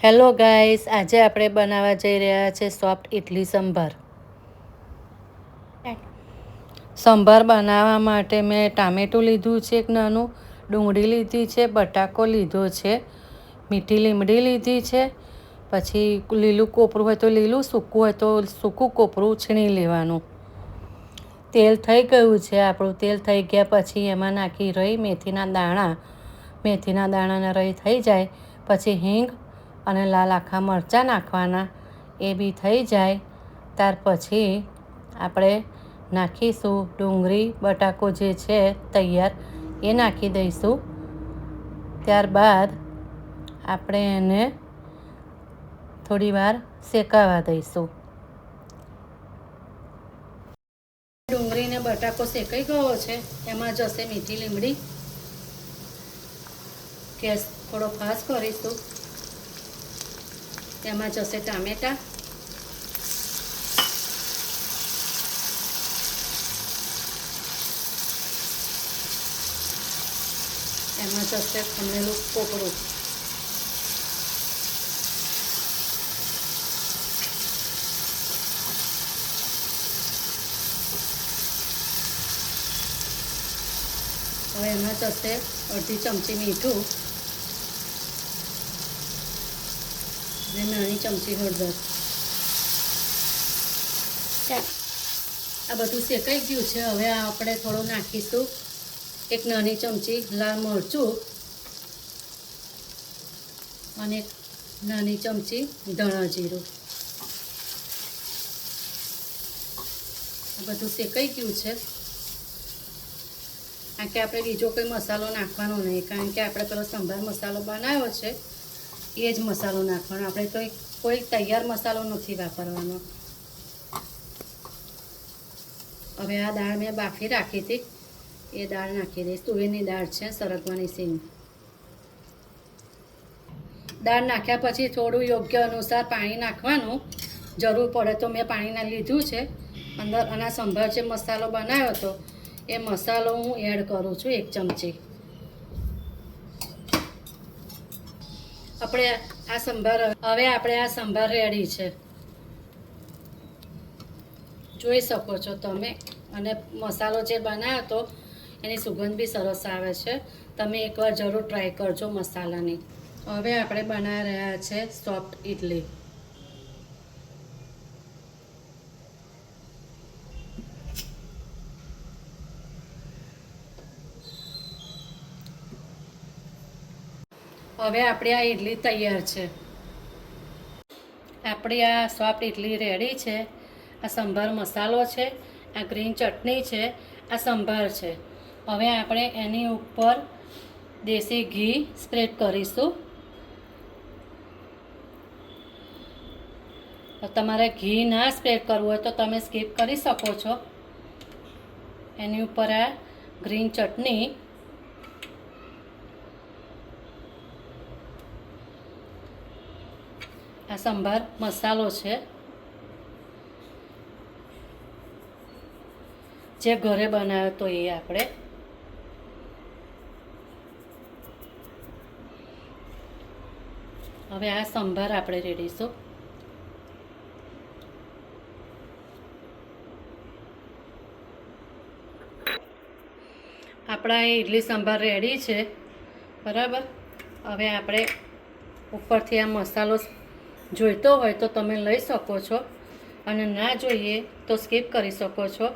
Hello guys, આજે આપણે બનાવવા જઈ રહ્યા છે સોફ્ટ ઇડલી સંભાર. સંભાર બનાવવા માટે મેં ટામેટું લીધું છે, એક નાનું ડુંગળી લીધી છે, બટાકો લીધો છે, મીઠી લીમડી લીધી છે, પછી લીલું કોપરું હોય તો લીલું, સૂકું હોય તો સૂકું કોપરું છીણી લેવાનું. તેલ થઈ ગયું છે આપણું. તેલ થઈ ગયા પછી એમાં નાખી રહી મેથીના દાણાના રહી થઈ જાય પછી હિંગ અને લાલ આખા મરચાં નાખવાના. એ બી થઈ જાય ત્યાર પછી આપણે નાખીશું ડુંગળી બટાકો જે છે તૈયાર એ નાખી દઈશું. ત્યારબાદ આપણે એને થોડી વાર શેકાવા દઈશું. ડુંગળી ને બટાકો શેકાઈ ગયો છે. એમાં જશે મીઠી લીમડી. ગેસ થોડો ફાસ્ટ કરીશું. એમાં જશે ટામેટા, એમાં જશે ખમણેલું કોપરું, હવે એમાં જશે અડધી ચમચી મીઠું અને નાની ચમચી હળદર. આ બધું શેકાઈ ગયું છે. હવે આપણે થોડું નાખીશું એક નાની ચમચી લાલ મરચું અને એક નાની ચમચી ધાણા જીરું. આ બધું શેકાઈ ગયું છે. કારણ કે આપણે બીજો કોઈ મસાલો નાખવાનો નહીં, કારણ કે આપણે પેલો સંભાર મસાલો બનાવ્યો છે એ જ મસાલો નાખવાનો. આપણે કોઈ તૈયાર મસાલો નથી વાપરવાનો. હવે આ દાળ મેં બાફી રાખી હતી એ દાળ નાખી દઈશ. તુવેરની દાળ છે, સરગવાની સિંગ. દાળ નાખ્યા પછી થોડું યોગ્ય અનુસાર પાણી નાખવાનું. જરૂર પડે તો મેં પાણી લીધું છે અંદર. અને સંભાર જે મસાલો બનાવ્યો હતો એ મસાલો હું એડ કરું છું, 1 ચમચી. આપણે આ સંભાર રેડી છે, જોઈ શકો છો તમે. અને મસાલો જે બનાવ્યો હતો એની સુગંધ બી સરસ આવે છે. તમે એકવાર જરૂર ટ્રાય કરજો મસાલાની. હવે આપણે બનાવી રહ્યા છે સોફ્ટ ઇડલી. હવે આપણી આ ઇડલી તૈયાર છે. આપણી આ સોફ્ટ ઇડલી રેડી છે. આ સંભાર મસાલો છે, આ ગ્રીન ચટણી છે, આ સંભાર છે. હવે આપણે એની ઉપર દેશી ઘી સ્પ્રેડ કરીશું. તમારે ઘી ના સ્પ્રેડ કરવું હોય તો તમે સ્કીપ કરી શકો છો. એની ઉપર આ ગ્રીન ચટણી, આ સંભાર મસાલો છે જે ઘરે બનાવ્યો તો એ આપણે. હવે આ સંભાર આપણે રેડીશું. આપણા ઇડલી સંભાર રેડી છે, બરાબર. હવે આપણે ઉપરથી આ મસાલો જોઈતો હોય તો તમે લઈ શકો છો અને ના જોઈએ તો સ્કીપ કરી શકો છો.